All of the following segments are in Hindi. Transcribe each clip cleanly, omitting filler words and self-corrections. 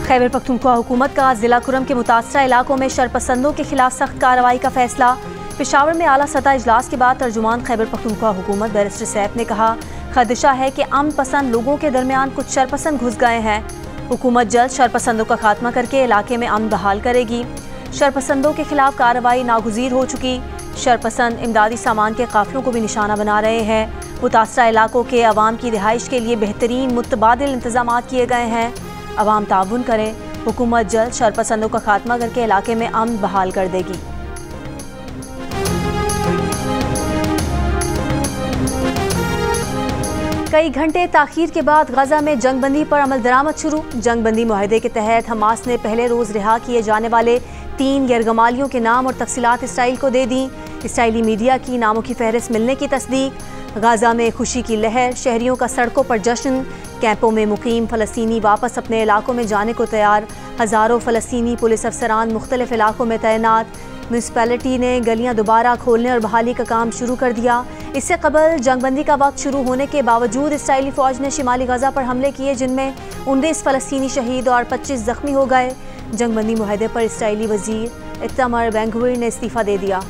खैबर पख्तूनख्वा हुकूमत का जिला कुरम के मुतासरा इलाकों में शरपसंदों के खिलाफ सख्त कार्रवाई का फैसला। पेशावर में आला सतह इजलास के बाद तर्जुमान खैबर पख्तूनख्वा हुकूमत बैरिस्टर सैफ ने कहा, खदशा है कि अमन पसंद लोगों के दरमियान कुछ शरपसंद घुस गए हैं। हुकूमत जल्द शरपसंदों का खात्मा करके इलाके में अमन बहाल करेगी। शरपसंदों के खिलाफ कार्रवाई नागुज़ीर हो चुकी। शरपसंद इमदादी सामान के काफिलों को भी निशाना बना रहे हैं। मुतासरा इलाकों के अवाम की रिहाइश के लिए बेहतरीन मुतबादिल इंतजाम किए गए हैं। अवाम ताउन करें। हुकूमत जल्द शरपसंदों का खात्मा करके इलाके में अमन बहाल कर देगी। कई घंटे ताखीर के बाद गजा में जंगबंदी पर अमल दरामद शुरू। जंगबंदी मुआहदे के तहत हमास ने पहले रोज रिहा किए जाने वाले 3 यरगमालियों के नाम और तफसीलात इसराइल को दे दी। इसराइली मीडिया की नामों की फहरिस्त मिलने की तस्दीक। गाजा में खुशी की लहर, शहरियों का सड़कों पर जश्न। कैंपों में मुकीम फ़लस्तीनी वापस अपने इलाकों में जाने को तैयार। हज़ारों फ़लस्तीनी पुलिस अफसरान मुख्तलिफ इलाकों में तैनात। म्यूनसिपैलिटी ने गलियां दोबारा खोलने और बहाली का काम शुरू कर दिया। इससे कबल जंगबंदी का वक्त शुरू होने के बावजूद इसराइली फ़ौज ने शिमाली गजा पर हमले किए, जिनमें 19 फ़लस्तीनी शहीद और 25 ज़ख्मी हो गए। जंगबंदी मुआहदे पर इसराइली वज़ीर इतमार बेन-गवीर ने इस्तीफ़ा दे दिया।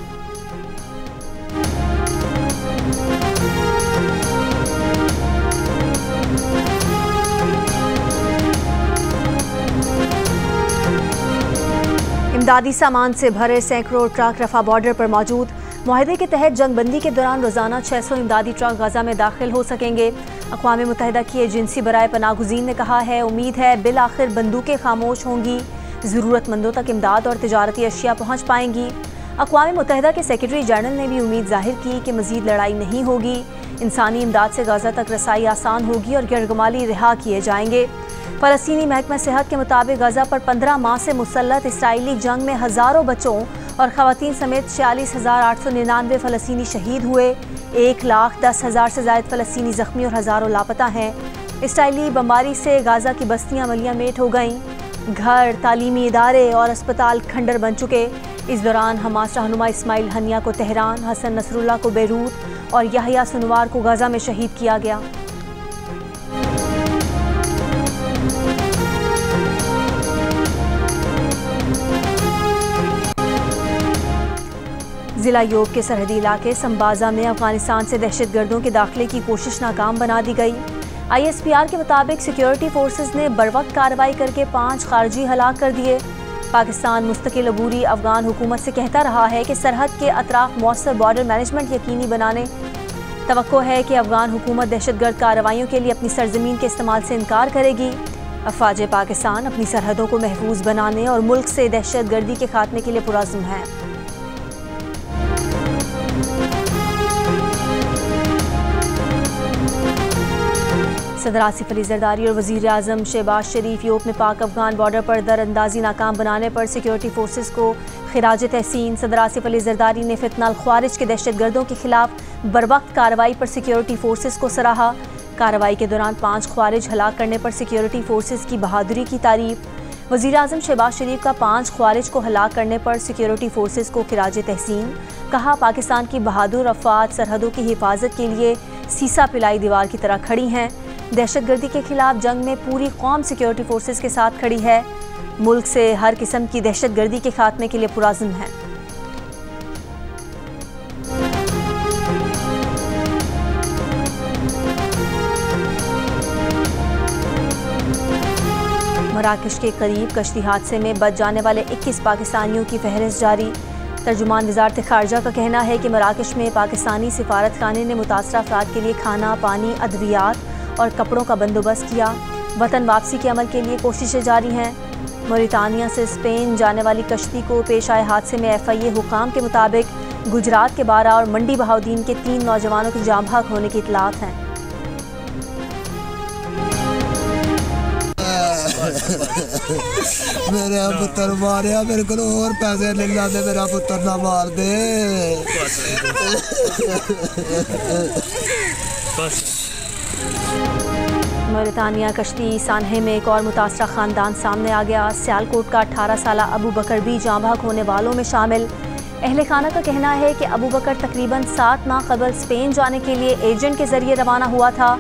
इमदादी सामान से भरे सैकड़ों ट्रक रफा बॉर्डर पर मौजूद। मुआहदे के तहत जंगबंदी के दौरान रोजाना 600 इमदादी ट्रक गजा में दाखिल हो सकेंगे। अक़वाम मुत्तहिदा की एजेंसी बराए पनाहगुज़ीन ने कहा है, उम्मीद है बिल आखिर बंदूकें खामोश होंगी, ज़रूरतमंदों तक इमदाद और तिजारती अशिया पहुँच पाएंगी। अक़वाम मुत्तहिदा के सेक्रेटरी जनरल ने भी उम्मीद जाहिर की कि मज़ीद लड़ाई नहीं होगी। इंसानी इमदाद से गजा तक रसाई आसान होगी और यरगमाली रिहा किए जाएंगे। फ़लस्तीनी महकमा सेहत के मुताबिक गजा पर 15 माह से मुसल्लत इसराइली जंग में हज़ारों बच्चों और ख़वातीन समेत 46,899 फ़लस्तीनी शहीद हुए। 1,10,000 से ज़ायद फ़लस्तीनी ज़ख्मी और हज़ारों लापता हैं। इसराइली बमबारी से गाज़ा की बस्तियाँ मलिया मेट हो गईं। घर, तालीमी इदारे और अस्पताल खंडर बन चुके। इस दौरान हमास रहनुमा इस्माइल हनिया को तेहरान, हसन नसरुल्लाह को बेरूत और याहिया सिनवार को गाज़ा में शहीद किया गया। जिला योग के सरहदी इलाके संबाजा में अफगानिस्तान से दहशतगर्दों के दाखिले की कोशिश नाकाम बना दी गई। ISPR के मुताबिक सिक्योरिटी फोर्सेज ने बरवक्त कार्रवाई करके 5 खारजी हलाक कर दिए। पाकिस्तान मुस्तकिल अबूरी अफगान हुकूमत से कहता रहा है कि सरहद के अतराफ मौसर बॉर्डर मैनेजमेंट यकीनी बनाने। तवक्को है कि अफगान हुकूमत दहशतगर्द कार्रवाइयों के लिए अपनी सरजमीन के इस्तेमाल से इनकार करेगी। अफवाज पाकिस्तान अपनी सरहदों को महफूज बनाने और मुल्क से दहशतगर्दी के खात्मे के लिए पुरअज़्म है। सदर आसिफ अली जरदारी और वज़ीर आज़म शहबाज शरीफ योग में पाक अफगान बॉर्डर पर दरअंदाजी नाकाम बनाने पर सिक्योरिटी फोर्सेस को खिराज तहसीन। सदर आसिफ अली जरदारी ने फितना ख्वारिज के दहशतगर्दों के खिलाफ बरवक्त कार्रवाई पर सिक्योरिटी फोर्सेस को सराहा। कार्रवाई के दौरान 5 ख्वारिज हलाक करने पर सिक्योरिटी फोर्सेस की बहादुरी की तारीफ। वज़ीर आज़म शहबाज शरीफ का 5 ख्वारिज को हलाक करने पर सिक्योरिटी फोर्सेस को खिराज तहसीन। कहा, पाकिस्तान की बहादुर अफवाज सरहदों की हिफाजत के लिए सीसा पिलाई दीवार की तरह खड़ी हैं। दहशतगर्दी के खिलाफ जंग में पूरी कौम सिक्योरिटी फोर्सेस के साथ खड़ी है। मुल्क से हर किस्म की दहशतगर्दी के खात्मे के लिए पुरअज़्म है। मराकश के करीब कश्ती हादसे में बच जाने वाले 21 पाकिस्तानियों की फहरिस्त जारी। तर्जुमान वज़ारत ख़ारजा का कहना है कि मराकश में पाकिस्तानी सिफारत खाने ने मुतासरा अफराद के लिए खाना, पानी, अद्वियात और कपड़ों का बंदोबस्त किया। वतन वापसी के अमल के लिए कोशिशें जारी हैं। मोरितानिया से स्पेन जाने वाली कश्ती को पेश आए हादसे में FIA हुकाम के मुताबिक गुजरात के 12 और मंडी बहाउद्दीन के 3 नौजवानों की जाम बहक होने की इतलात हैं। मेरा पुत्र मारिया, मेरे को और पैसे ले दे, मेरा पुत्र ना मार दे। मोरितानिया कश्ती सान्हे में एक और मुतासरा ख़ानदान सामने आ गया। सियालकोट का 18 साला अबू बकर भी जाँ बहक होने वालों में शामिल। अहले खाना का कहना है कि अबू बकर तकरीबन 7 माह कबल स्पेन जाने के लिए एजेंट के जरिए रवाना हुआ था।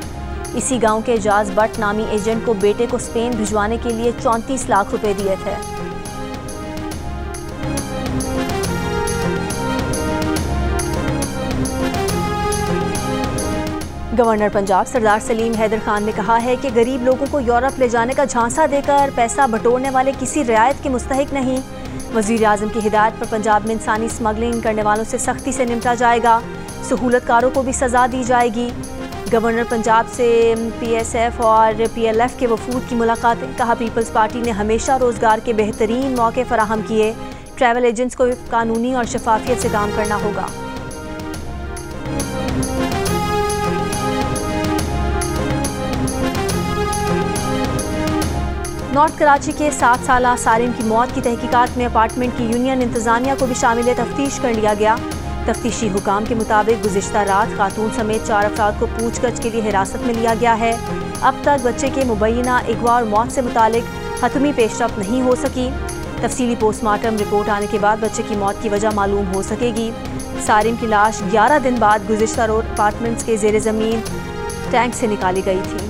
इसी गांव के एजाज भट्ट नामी एजेंट को बेटे को स्पेन भिजवाने के लिए 34 लाख रुपए दिए थे। गवर्नर पंजाब सरदार सलीम हैदर खान ने कहा है कि गरीब लोगों को यूरोप ले जाने का झांसा देकर पैसा बटोरने वाले किसी रियायत के मुस्तहिक नहीं। वज़ीर आज़म की हिदायत पर पंजाब में इंसानी स्मगलिंग करने वालों से सख्ती से निपटा जाएगा। सहूलतकारों को भी सज़ा दी जाएगी। गवर्नर पंजाब से PSF और PLF के वफूद की मुलाकातें। कहा पीपल्स पार्टी ने हमेशा रोज़गार के बेहतरीन मौके फराहम किए। ट्रैवल एजेंट्स को कानूनी और शफाफियत से काम करना होगा। नॉर्थ कराची के 7 साला सारिम की मौत की तहकीकात में अपार्टमेंट की यूनियन इंतजामिया को भी शामिल तफ्तीश कर लिया गया। तफ्तीशी हुकाम के मुताबिक गुज़िश्ता रात खातून समेत 4 अफराद को पूछगछ के लिए हिरासत में लिया गया है। अब तक बच्चे के मुबैना अगवा और मौत से मुतालिक हतमी पेशरफ नहीं हो सकी। तफसीली पोस्टमार्टम रिपोर्ट आने के बाद बच्चे की मौत की वजह मालूम हो सकेगी। सारिम की लाश 11 दिन बाद गुज़िश्ता रोड अपार्टमेंट्स के ज़ेर ज़मीन टैंक से निकाली गई थी।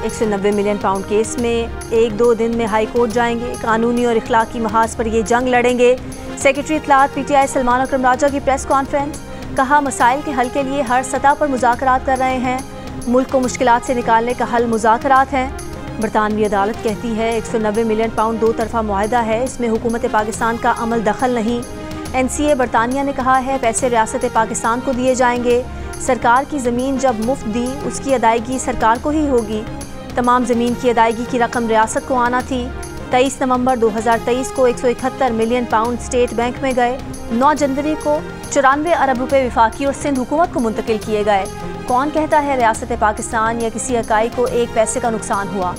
£190 मिलियन केस में 1-2 दिन में हाई कोर्ट जाएंगे। कानूनी और इखलाकी महाज पर ये जंग लड़ेंगे। सेक्रेटरी इत्तलात PTI सलमान अकरम राजा की प्रेस कॉन्फ्रेंस। कहा मसाइल के हल के लिए हर सतह पर मुज़ाकरात कर रहे हैं। मुल्क को मुश्किलात से निकालने का हल मुज़ाकरात हैं। बरतानवी अदालत कहती है £190 मिलियन 2 तरफ़ा मुआहदा है, इसमें हुकूमत पाकिस्तान का अमल दखल नहीं। NCA बरतानिया ने कहा है पैसे रियासत पाकिस्तान को दिए जाएंगे। सरकार की ज़मीन जब मुफ्त दी उसकी अदायगी सरकार को ही होगी। तमाम ज़मीन की अदायगी की रकम रियासत को आना थी। 23 नवंबर 2023 को £171 मिलियन स्टेट बैंक में गए। 9 जनवरी को 94 अरब रुपए विफाकी और सिंध हुकूमत को मुंतकिल किए गए। कौन कहता है रियासत पाकिस्तान या किसी इकाई को 1 पैसे का नुकसान हुआ?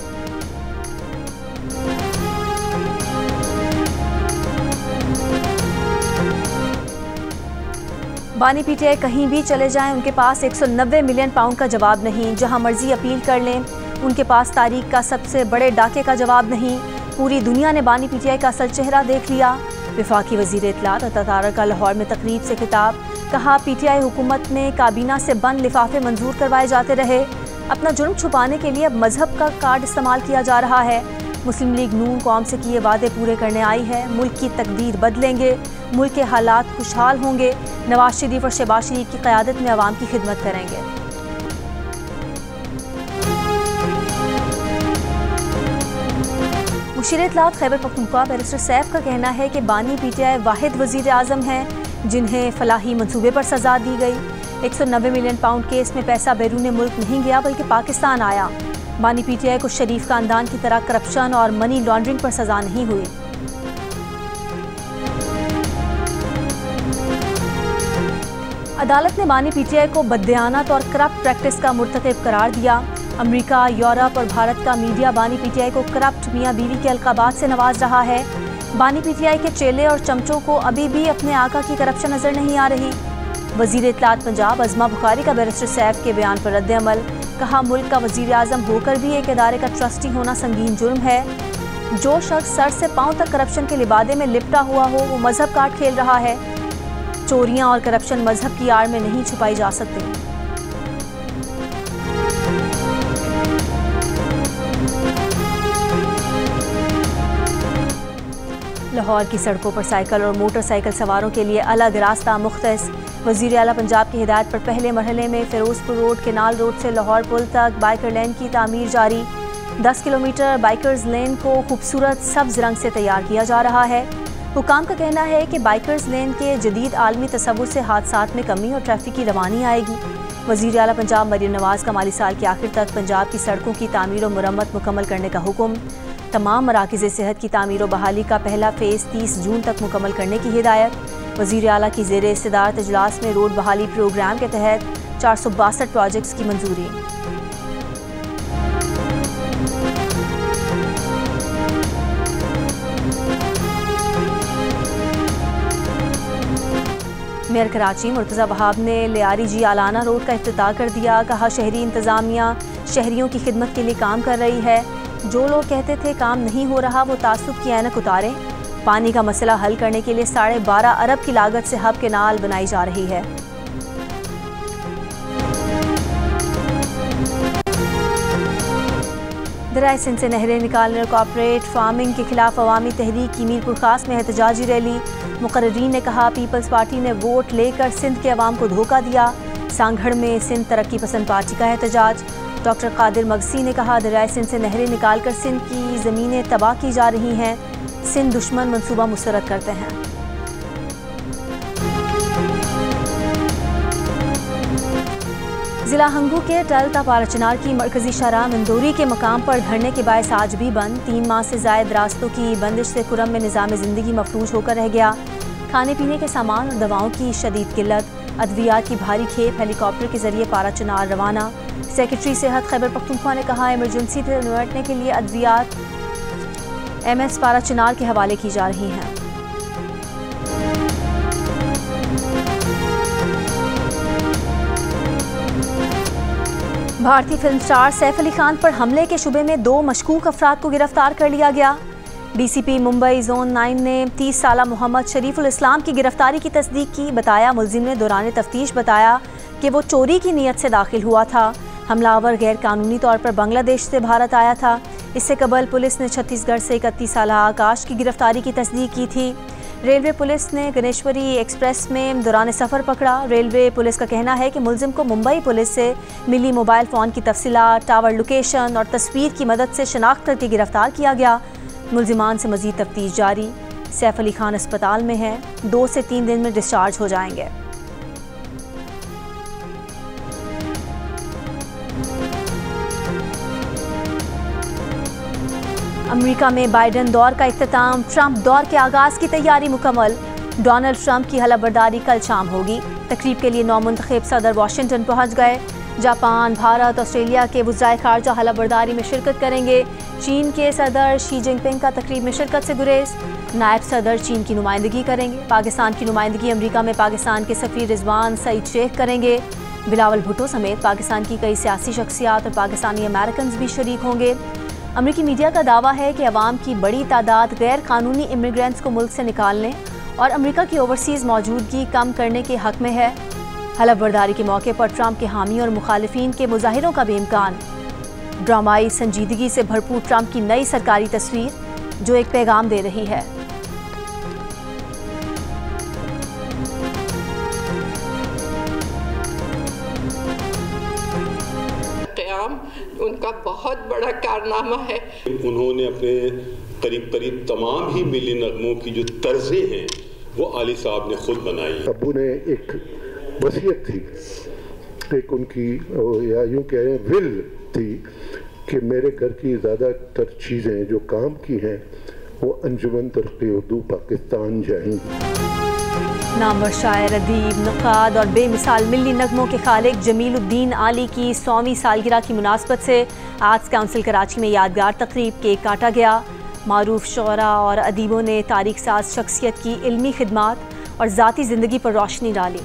बानी PTI कहीं भी चले जाएं, उनके पास £190 मिलियन का जवाब नहीं। जहां मर्जी अपील कर लें, उनके पास तारीख का सबसे बड़े डाके का जवाब नहीं। पूरी दुनिया ने बानी PTI का असल चेहरा देख लिया। वफाकी वज़ीर इत्तलात अता का लाहौर में तकरीब से खिताब। कहा PTI हुकूमत में काबीना से बंद लिफाफे मंजूर करवाए जाते रहे। अपना जुर्म छुपाने के लिए अब मजहब का कार्ड इस्तेमाल किया जा रहा है। मुस्लिम लीग नून कौम से किए वादे पूरे करने आई है। मुल्क की तकदीर बदलेंगे, मुल्क के हालात खुशहाल होंगे। नवाज शरीफ और शहबाज शरीफ की क़यादत में अवाम की खिदमत करेंगे। मुशीर इत्तलात खैबर पख्तूनख्वा बैरिस्टर सैफ का कहना है कि बानी PTI वाहिद वज़ीर आज़म हैं जिन्हें फलाही मंसूबे पर सज़ा दी गई। £190 मिलियन केस में पैसा बैरून मुल्क नहीं गया बल्कि पाकिस्तान आया। बानी PTI को शरीफ खानदान की तरह करप्शन और मनी लॉन्ड्रिंग पर सज़ा नहीं हुई। अदालत ने बानी PTI को बददियानत और करप्ट प्रैक्टिस का मुर्तकिब करार दिया। अमेरिका, यूरोप और भारत का मीडिया बानी PTI को करप्ट मियाँ बीवी के अलकाबात से नवाज रहा है। बानी PTI के चेले और चमचों को अभी भी अपने आका की करप्शन नजर नहीं आ रही। वज़ीर इत्तलात पंजाब अज़मा बुखारी का बैरिस्टर सैफ के बयान पर रद्द-ए-अमल। कहा मुल्क का वज़ीर आज़म होकर भी एक इदारे का ट्रस्टी होना संगीन जुर्म है। जो शख्स सर से पाँव तक करप्शन के लिबादे में लिपटा हुआ हो वो मजहब कार्ड खेल रहा है। चोरियां और करप्शन मजहब की आड़ में नहीं छुपाई जा सकती। लाहौर की सड़कों पर साइकिल और मोटरसाइकिल सवारों के लिए अलग रास्ता मुख्तस। वज़ीर आला पंजाब की हिदायत पर पहले मरहले में फिरोजपुर रोड, केनाल रोड से लाहौर पुल तक बाइकर लेन की तामीर जारी। 10 किलोमीटर बाइकर्स लेन को खूबसूरत सब्ज रंग से तैयार किया जा रहा है। हुकाम का कहना है कि बाइकर्स लेन के जदीद आलमी तसव्वुर से हादसात में कमी और ट्रैफिक की रवानी आएगी। वज़ीर आला पंजाब मरीम नवाज का माली साल के आखिर तक पंजाब की सड़कों की तामीर और मुरम्मत मुकम्मल करने का हुक्म। तमाम मराकिज़ सेहत की तामीर और बहाली का पहला फ़ेज़ 30 जून तक मुकम्मल करने की हिदायत। वज़ीर आला की ज़ेरे इस्तदारत इजलास में रोड बहाली प्रोग्राम के तहत 462 प्रोजेक्ट्स की मंजूरी। मेयर कराची मुर्तज़ा वहाब ने लियारी जी आलाना रोड का इफ्तिताह कर दिया। कहा शहरी इंतज़ामिया शहरियों की खिदमत के लिए काम कर रही है। जो लोग कहते थे काम नहीं हो रहा वो तासुब की ऐनक उतारें। पानी का मसला हल करने के लिए 12.5 अरब की लागत से हब केनाल बनाई जा रही है। दरियाए सिंध से नहरें निकालने और कॉर्पोरेट फार्मिंग के खिलाफ अवामी तहरीक की मीरपुर खास में एहतजाजी रैली। मुकर्रीरीन ने कहा पीपल्स पार्टी ने वोट लेकर सिंध के अवाम को धोखा दिया। सांगढ़ में सिंध तरक्की पसंद पार्टी का एहतजाज। डॉक्टर कादिर मगसी ने कहा दरियाए सिंध से नहरें निकालकर सिंध की ज़मीनें तबाह की जा रही हैं। सिंध दुश्मन मंसूबा मुस्तरद करते हैं। जिला हंगू के टलता पाराचनार की मरकजी शहराह मंदोरी के मकाम पर धरने के बायस आज भी बंद। 3 माह से जायद रास्तों की बंदिश से कुरम में निज़ाम ज़िंदगी मफलूज होकर रह गया। खाने पीने के सामान और दवाओं की शदीद किल्लत। अद्वियात की भारी खेप हेलीकॉप्टर के जरिए पाराचनार रवाना। सेक्रेटरी सेहत खैबर पख्तूनख्वा ने कहा इमरजेंसी से निपटने के लिए अद्वियात MS पाराचनार के हवाले की जा रही हैं। भारतीय फिल्म स्टार सैफ अली खान पर हमले के शुबे में 2 मशकूक अफराद को गिरफ्तार कर लिया गया। DCP मुंबई जोन 9 ने 30 साला मोहम्मद शरीफुल इस्लाम की गिरफ्तारी की तस्दीक की। बताया मुलजिम ने दौरान तफ्तीश बताया कि वो चोरी की नीयत से दाखिल हुआ था। हमलावर गैर कानूनी तौर पर बांग्लादेश से भारत आया था। इससे कबल पुलिस ने छत्तीसगढ़ से 31 साला आकाश की गिरफ्तारी की तस्दीक की थी। रेलवे पुलिस ने गणेश्वरी एक्सप्रेस में दौरान सफ़र पकड़ा। रेलवे पुलिस का कहना है कि मुलजिम को मुंबई पुलिस से मिली मोबाइल फ़ोन की तफसीलात, टावर लोकेशन और तस्वीर की मदद से शनाख्त करके गिरफ्तार किया गया। मुलजिमान से मज़ीद तफ्तीश जारी। सैफ अली खान अस्पताल में है, 2 से 3 दिन में डिस्चार्ज हो जाएंगे। अमेरिका में बाइडेन दौर का इख्तिताम, ट्रंप दौर के आगाज़ की तैयारी मुकम्मल। डोनाल्ड ट्रंप की हलफबर्दारी कल शाम होगी। तकरीब के लिए नौमुंतखब सदर वाशिंगटन पहुंच गए। जापान, भारत, ऑस्ट्रेलिया के वज़राए ख़ारजा हलफबर्दारी में शिरकत करेंगे। चीन के सदर शी जिनपिंग का तकरीब में शिरकत से गुरेज। नायब सदर चीन की नुमाइंदगी करेंगे। पाकिस्तान की नुमाइंदगी अमेरिका में पाकिस्तान के सफ़ीर रिजवान सईद शेख करेंगे। बिलावल भुट्टो समेत पाकिस्तान की कई सियासी शख्सियात और पाकिस्तानी अमेरिकन भी शरीक होंगे। अमेरिकी मीडिया का दावा है कि अवाम की बड़ी तादाद गैर कानूनी इमिग्रेंट्स को मुल्क से निकालने और अमेरिका की ओवरसीज़ मौजूदगी कम करने के हक में है। हलफबर्दारी के मौके पर ट्रंप के हामी और मुखालिफिन के मुजाहिरों का भी इम्कान। ड्रामाई संजीदगी से भरपूर ट्रंप की नई सरकारी तस्वीर जो एक पैगाम दे रही है। उनका बहुत बड़ा कारनामा है। उन्होंने अपने करीब करीब तमाम ही मिली नगमों की जो तर्जें हैं वो आली साहब ने खुद बनाई। अबू ने एक वसीयत थी, एक उनकी या यूँ कह रहे हैं विल थी कि मेरे घर की ज़्यादातर चीज़ें जो काम की हैं वो अंजुमन तरक्की उर्दू पाकिस्तान जाएंगी। नामवर शायर, अदीब, नक़ाद और बेमिसाल मिली नगमों के खालिक जमीलुद्दीन आली की 100वीं सालगिरह की मुनासबत से आर्ट्स काउंसिल कराची में यादगार तकरीब केक काटा गया। मारूफ शुअरा और अदीबों ने तारीख साज शख्सियत की इल्मी खिदमात और ज़ाती ज़िंदगी पर रोशनी डाली।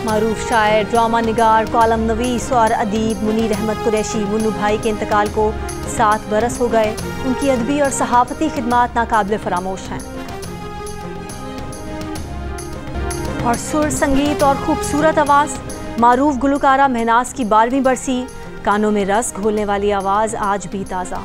मारूफ शायर, ड्रामा निगार, कॉलम नवीस और अदीब मुनीर अहमद कुरैशी मुन्नू भाई के इंतकाल को 7 बरस हो गए। उनकी अदबी और सहाफ़ती खिदमात नाकाबिले फरामोश हैं। और सुर, संगीत और खूबसूरत आवाज़, मारूफ गुलकारा महनाज की 12वीं बरसी। कानों में रस घोलने वाली आवाज़ आज भी ताज़ा।